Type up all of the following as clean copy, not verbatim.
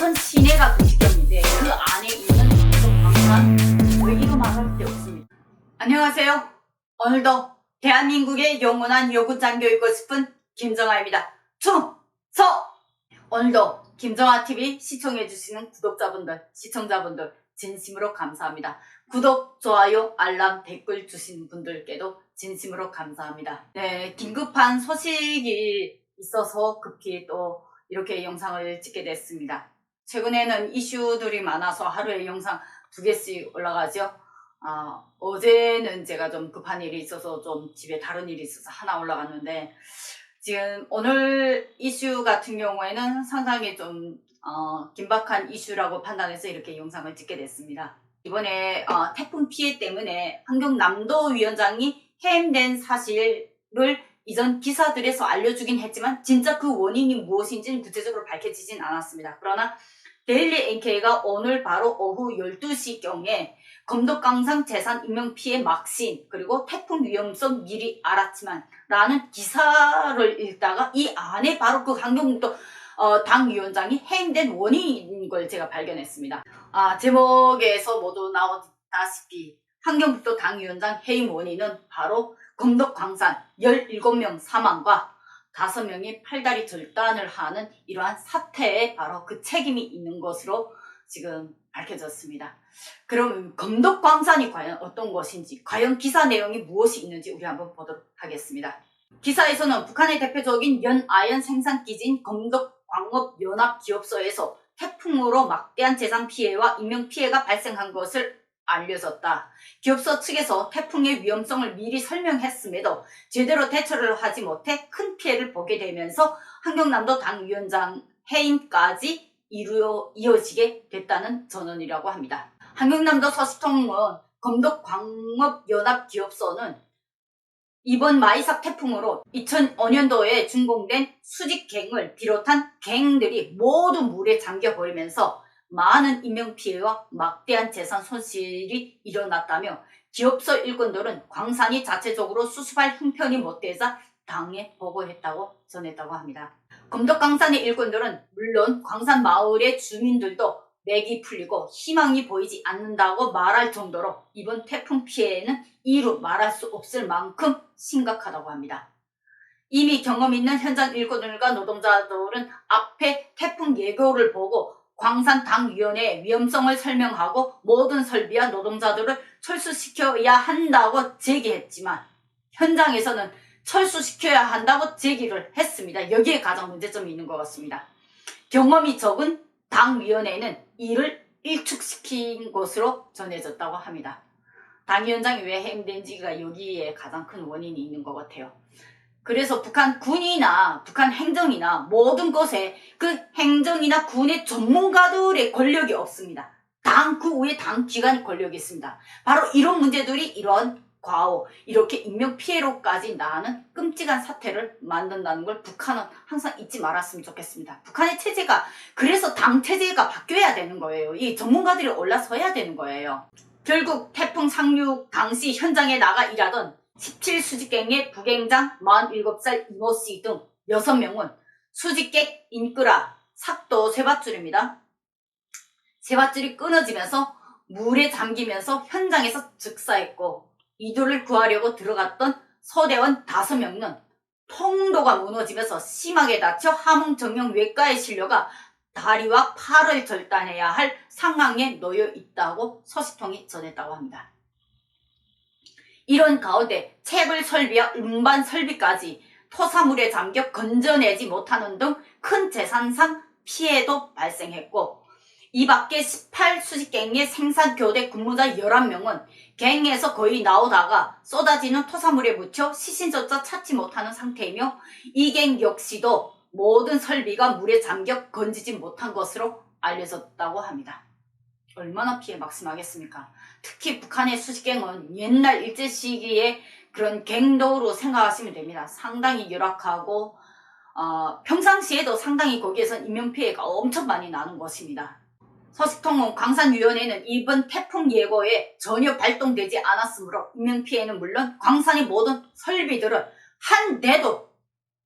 인천 시내가 도시경인데 그 안에 있는 방산 왜 이거 말할 데 없습니다. 안녕하세요. 오늘도 대한민국의 영원한 여군장 교육고 싶은 김정아입니다. 충서! 오늘도 김정아TV 시청해주시는 구독자분들, 시청자분들 진심으로 감사합니다. 구독, 좋아요, 알람, 댓글 주신 분들께도 진심으로 감사합니다. 네, 긴급한 소식이 있어서 급히 또 이렇게 영상을 찍게 됐습니다. 최근에는 이슈들이 많아서 하루에 영상 2개씩 올라가죠. 어제는 제가 좀 급한 일이 있어서 좀 집에 다른 일이 있어서 하나 올라갔는데 지금 오늘 이슈 같은 경우에는 상당히 좀 긴박한 이슈라고 판단해서 이렇게 영상을 찍게 됐습니다. 이번에 태풍 피해 때문에 환경남도위원장이 해임된 사실을 이전 기사들에서 알려주긴 했지만 진짜 그 원인이 무엇인지는 구체적으로 밝혀지진 않았습니다. 그러나 데일리 NK가 오늘 바로 오후 12시경에 검덕광산 재산 인명피해 막신 그리고 태풍 위험성 미리 알았지만 라는 기사를 읽다가 이 안에 바로 그 환경북도 당위원장이 해임된 원인인 걸 제가 발견했습니다. 제목에서 모두 나오다시피 환경북도 당위원장 해임 원인은 바로 검덕광산 17명 사망과 5명이 팔다리 절단을 하는 이러한 사태에 바로 그 책임이 있는 것으로 지금 밝혀졌습니다. 그럼 검덕광산이 과연 어떤 것인지, 과연 기사 내용이 무엇이 있는지 우리 한번 보도록 하겠습니다. 기사에서는 북한의 대표적인 연아연 생산기지인 검덕광업연합기업소에서 태풍으로 막대한 재산 피해와 인명 피해가 발생한 것을 알려졌다. 기업소 측에서 태풍의 위험성을 미리 설명했음에도 제대로 대처를 하지 못해 큰 피해를 보게 되면서 환경남도 당위원장 해임까지 이어지게 됐다는 전언이라고 합니다. 환경남도 서식통은 검덕광업연합기업소는 이번 마이삭 태풍으로 2005년도에 준공된 수직갱을 비롯한 갱들이 모두 물에 잠겨버리면서 많은 인명피해와 막대한 재산 손실이 일어났다며 기업소 일꾼들은 광산이 자체적으로 수습할 형편이 못되자 당에 보고했다고 전했다고 합니다. 검덕광산의 일꾼들은 물론 광산 마을의 주민들도 맥이 풀리고 희망이 보이지 않는다고 말할 정도로 이번 태풍 피해는 이루 말할 수 없을 만큼 심각하다고 합니다. 이미 경험 있는 현장 일꾼들과 노동자들은 앞에 태풍 예고를 보고 광산당위원회에 위험성을 설명하고 모든 설비와 노동자들을 철수시켜야 한다고 제기했지만 현장에서는 철수시켜야 한다고 제기를 했습니다. 여기에 가장 문제점이 있는 것 같습니다. 경험이 적은 당위원회는 이를 일축시킨 것으로 전해졌다고 합니다. 당위원장이 왜 해임된지가 여기에 가장 큰 원인이 있는 것 같아요. 그래서 북한 군이나 북한 행정이나 모든 것에 그 행정이나 군의 전문가들의 권력이 없습니다. 그 위에 당 기관의 권력이 있습니다. 바로 이런 문제들이 이런 과오, 이렇게 인명피해로까지 나가는 끔찍한 사태를 만든다는 걸 북한은 항상 잊지 말았으면 좋겠습니다. 북한의 체제가, 그래서 당 체제가 바뀌어야 되는 거예요. 이 전문가들이 올라서야 되는 거예요. 결국 태풍 상륙 당시 현장에 나가 일하던 17수직갱의 부갱장 47살 이모씨 등 6명은 수직갱 인끄라 삭도 쇠밧줄입니다. 쇠밧줄이 끊어지면서 물에 잠기면서 현장에서 즉사했고 이들을 구하려고 들어갔던 소대원 5명은 통도가 무너지면서 심하게 다쳐 함흥정형외과에 실려가 다리와 팔을 절단해야 할 상황에 놓여 있다고 서식통이 전했다고 합니다. 이런 가운데 채굴 설비와 운반 설비까지 토사물에 잠겨 건져내지 못하는 등 큰 재산상 피해도 발생했고 이 밖에 18수직갱의 생산교대 근무자 11명은 갱에서 거의 나오다가 쏟아지는 토사물에 묻혀 시신조차 찾지 못하는 상태이며 이 갱 역시도 모든 설비가 물에 잠겨 건지지 못한 것으로 알려졌다고 합니다. 얼마나 피해 막심하겠습니까? 특히 북한의 수직갱은 옛날 일제시기의 그런 갱도로 생각하시면 됩니다. 상당히 열악하고 평상시에도 상당히 거기에선 인명피해가 엄청 많이 나는 것입니다. 서식통은 광산위원회는 이번 태풍 예고에 전혀 발동되지 않았으므로 인명피해는 물론 광산의 모든 설비들을 한 대도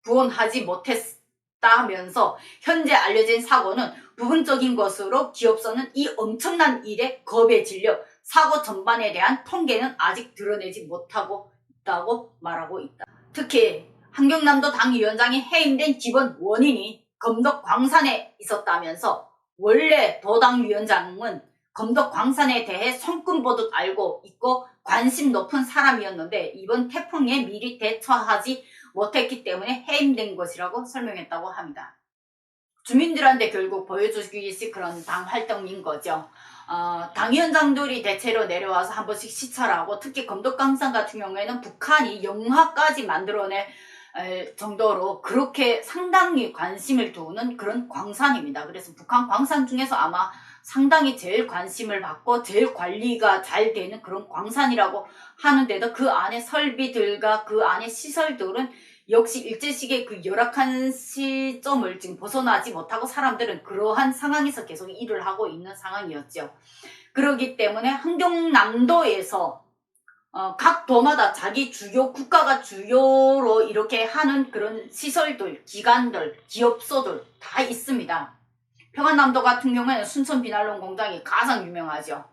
구원하지 못했다면서 현재 알려진 사고는 부분적인 것으로 기업서는 이 엄청난 일에 겁에 질려 사고 전반에 대한 통계는 아직 드러내지 못하고 있다고 말하고 있다. 특히 한경남도 당위원장이 해임된 기본 원인이 검덕 광산에 있었다면서 원래 도당위원장은 검덕 광산에 대해 손금 보듯 알고 있고 관심 높은 사람이었는데 이번 태풍에 미리 대처하지 못했기 때문에 해임된 것이라고 설명했다고 합니다. 주민들한테 결국 보여주기식 그런 당 활동인 거죠. 당위원장들이 대체로 내려와서 한 번씩 시찰을 하고 특히 검덕광산 같은 경우에는 북한이 영화까지 만들어낼 정도로 그렇게 상당히 관심을 두는 그런 광산입니다. 그래서 북한 광산 중에서 아마 상당히 제일 관심을 받고 제일 관리가 잘 되는 그런 광산이라고 하는데도 그 안에 설비들과 그 안에 시설들은 역시 일제시기의 그 열악한 시점을 지금 벗어나지 못하고 사람들은 그러한 상황에서 계속 일을 하고 있는 상황이었죠. 그렇기 때문에 한경남도에서 각 도마다 자기 주요 국가가 주요로 이렇게 하는 그런 시설들, 기관들, 기업소들 다 있습니다. 평안남도 같은 경우에는 순천 비날론 공장이 가장 유명하죠.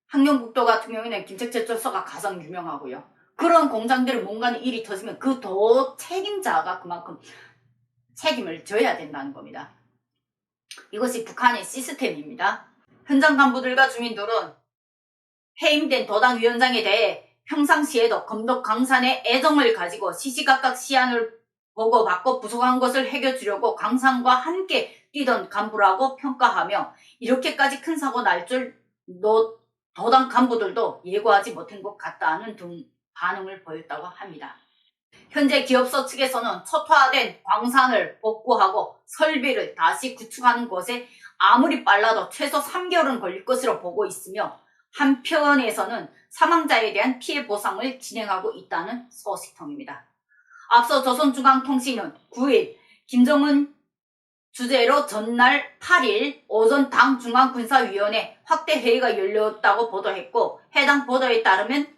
한경북도 같은 경우에는 김책제철소가 가장 유명하고요. 그런 공장들이 뭔가 일이 터지면 그 도 책임자가 그만큼 책임을 져야 된다는 겁니다. 이것이 북한의 시스템입니다. 현장 간부들과 주민들은 해임된 도당위원장에 대해 평상시에도 검덕광산에 애정을 가지고 시시각각 시안을 보고받고 부족한 것을 해결주려고 광산과 함께 뛰던 간부라고 평가하며 이렇게까지 큰 사고 날 줄 도당 간부들도 예고하지 못한 것 같다는 등 반응을 보였다고 합니다. 현재 기업소 측에서는 초토화된 광산을 복구하고 설비를 다시 구축하는 것에 아무리 빨라도 최소 3개월은 걸릴 것으로 보고 있으며 한편에서는 사망자에 대한 피해 보상을 진행하고 있다는 소식통입니다. 앞서 조선중앙통신은 9일 김정은 주재로 전날 8일 오전 당 중앙군사위원회 확대회의가 열렸다고 보도했고 해당 보도에 따르면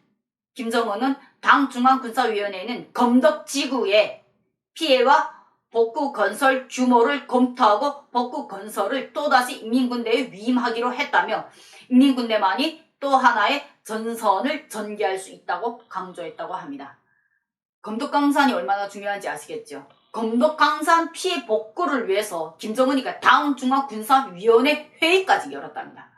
김정은은 당 중앙군사위원회는 검덕지구의 피해와 복구 건설 규모를 검토하고 복구 건설을 또다시 인민군대에 위임하기로 했다며 인민군대만이 또 하나의 전선을 전개할 수 있다고 강조했다고 합니다. 검덕광산이 얼마나 중요한지 아시겠죠? 검덕광산 피해 복구를 위해서 김정은이가 당 중앙군사위원회 회의까지 열었답니다.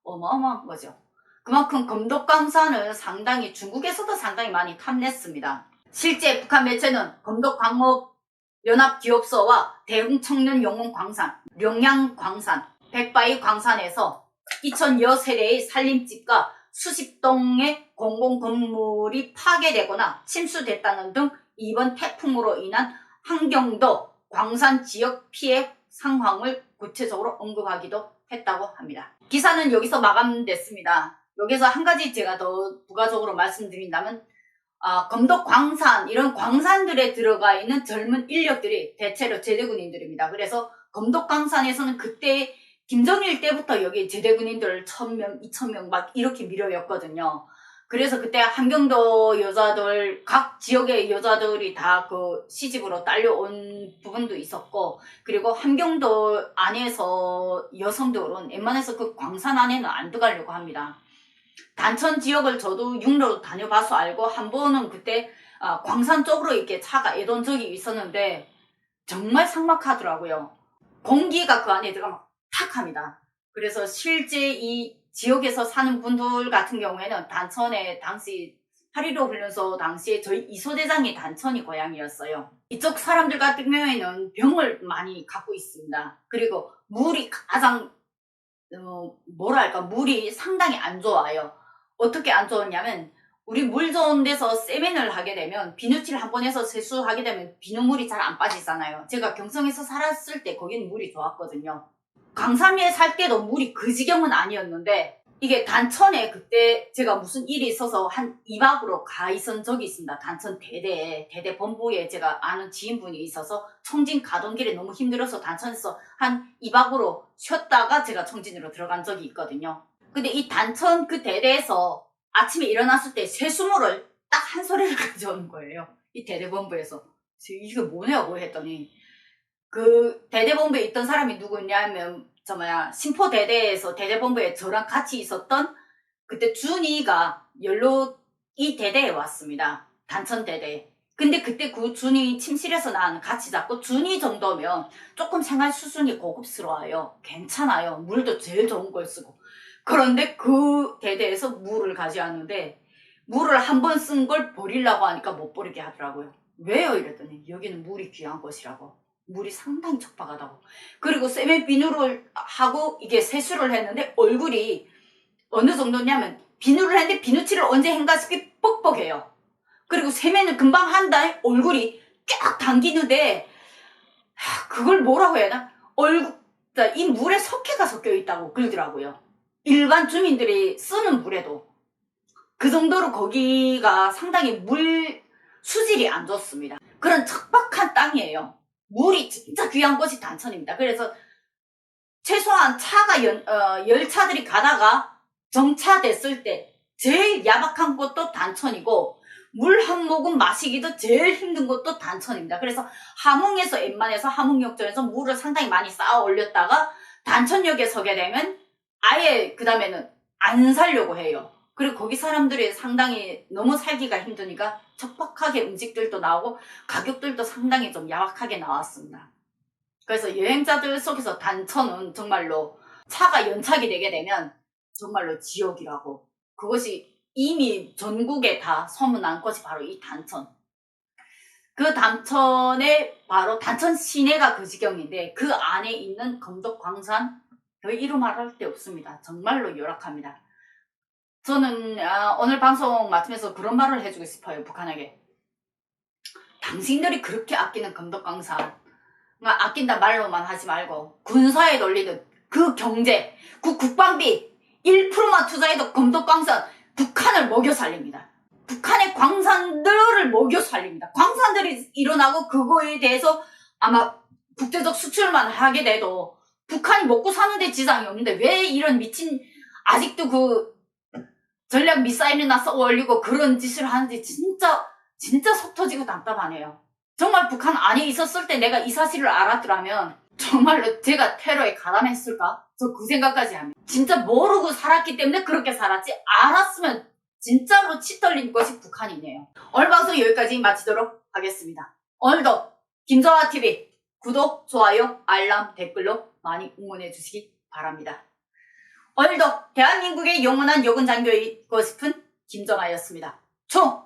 어마어마한 거죠. 그만큼 검덕광산을 상당히 중국에서도 상당히 많이 탐냈습니다. 실제 북한 매체는 검덕광업연합기업소와 대흥청년용원광산, 룡양광산, 백바위광산에서 2000여 세대의 산림집과 수십 동의 공공건물이 파괴되거나 침수됐다는 등 이번 태풍으로 인한 한경도 광산 지역 피해 상황을 구체적으로 언급하기도 했다고 합니다. 기사는 여기서 마감됐습니다. 여기서 한 가지 제가 더 부가적으로 말씀드린다면 검덕광산 이런 광산들에 들어가 있는 젊은 인력들이 대체로 제대군인들입니다. 그래서 검덕광산에서는 그때 김정일 때부터 여기 제대군인들 1000명, 2000명 막 이렇게 밀어였거든요. 그래서 그때 한경도 여자들, 각 지역의 여자들이 다 그 시집으로 딸려온 부분도 있었고, 그리고 한경도 안에서 여성들은 웬만해서 그 광산 안에는 안 들어가려고 합니다. 단천 지역을 저도 육로로 다녀봐서 알고 한 번은 그때 광산 쪽으로 이렇게 차가 애던 적이 있었는데 정말 삭막하더라고요. 공기가 그 안에 들어가면 탁합니다. 그래서 실제 이 지역에서 사는 분들 같은 경우에는 단천에 당시 8.15 훈련소 당시에 저희 이소대장이 단천이 고향이었어요. 이쪽 사람들 같은 경우에는 병을 많이 갖고 있습니다. 그리고 물이 가장 뭐랄까 물이 상당히 안 좋아요. 어떻게 안 좋았냐면 우리 물 좋은 데서 세면을 하게 되면 비누칠 한 번 해서 세수하게 되면 비누물이 잘 안 빠지잖아요. 제가 경성에서 살았을 때 거기는 물이 좋았거든요. 광산리에 살 때도 물이 그 지경은 아니었는데 이게 단천에 그때 제가 무슨 일이 있어서 한 2박으로 가 있은 적이 있습니다. 단천 대대 본부에 제가 아는 지인분이 있어서 청진 가던 길에 너무 힘들어서 단천에서 한 2박으로 쉬었다가 제가 청진으로 들어간 적이 있거든요. 근데 이 단천 그 대대에서 아침에 일어났을 때 세수물을 딱 한 소리를 가져오는 거예요. 이 대대본부에서. 이게 뭐냐고 했더니 그 대대본부에 있던 사람이 누구냐면 신포대대에서 대대본부에 저랑 같이 있었던 그때 준이가 연로 이 대대에 왔습니다. 단천대대. 근데 그때 그 준이 침실에서 난 같이 잤고, 준이 정도면 조금 생활 수준이 고급스러워요. 괜찮아요. 물도 제일 좋은 걸 쓰고. 그런데 그 대대에서 물을 가져왔는데, 물을 한 번 쓴 걸 버리려고 하니까 못 버리게 하더라고요. 왜요? 이랬더니 여기는 물이 귀한 곳이라고. 물이 상당히 척박하다고. 그리고 세면 비누를 하고 이게 세수를 했는데 얼굴이 어느 정도냐면, 비누를 했는데 비누칠을 언제 한가 싶게 뻑뻑해요. 그리고 세면을 금방 한 다음에 얼굴이 쫙 당기는데, 그걸 뭐라고 해야 하나? 이 물에 석회가 섞여 있다고 그러더라고요. 일반 주민들이 쓰는 물에도. 그 정도로 거기가 상당히 물 수질이 안 좋습니다. 그런 척박한 땅이에요. 물이 진짜 귀한 곳이 단천입니다. 그래서 최소한 열차들이 가다가 정차됐을 때 제일 야박한 곳도 단천이고, 물 한 모금 마시기도 제일 힘든 곳도 단천입니다. 그래서 함흥에서 웬만해서 함흥역전에서 물을 상당히 많이 쌓아 올렸다가 단천역에 서게 되면 아예 그 다음에는 안 살려고 해요. 그리고 거기 사람들이 상당히 너무 살기가 힘드니까 척박하게 음식들도 나오고 가격들도 상당히 좀 야박하게 나왔습니다. 그래서 여행자들 속에서 단천은 정말로 차가 연착이 되게 되면 정말로 지옥이라고. 그것이 이미 전국에 다 소문난 것이 바로 이 단천. 그 단천에 바로 단천 시내가 그 지경인데, 그 안에 있는 검덕광산, 거의 이루 말할 데 없습니다. 정말로 열악합니다. 저는 오늘 방송 맡으면서 그런 말을 해주고 싶어요. 북한에게. 당신들이 그렇게 아끼는 검덕광산, 아낀다 말로만 하지 말고 군사에 돌리는 그 경제, 그 국방비 1%만 투자해도 검덕광산 북한을 먹여 살립니다. 북한의 광산들을 먹여 살립니다. 광산들이 일어나고 그거에 대해서 아마 국제적 수출만 하게 돼도 북한이 먹고 사는데 지장이 없는데, 왜 이런 미친, 아직도 그 전략 미사일이나 써 올리고 그런 짓을 하는지 진짜 속 터지고 답답하네요. 정말 북한 안에 있었을 때 내가 이 사실을 알았더라면 정말로 제가 테러에 가담했을까? 저 그 생각까지 합니다. 진짜 모르고 살았기 때문에 그렇게 살았지, 알았으면 진짜로 치 떨린 것이 북한이네요. 오늘 방송 여기까지 마치도록 하겠습니다. 오늘도 김정아TV 구독, 좋아요, 알람, 댓글로 많이 응원해 주시기 바랍니다. 오늘도 대한민국의 영원한 여군 장교이고 싶은 김정아였습니다. 총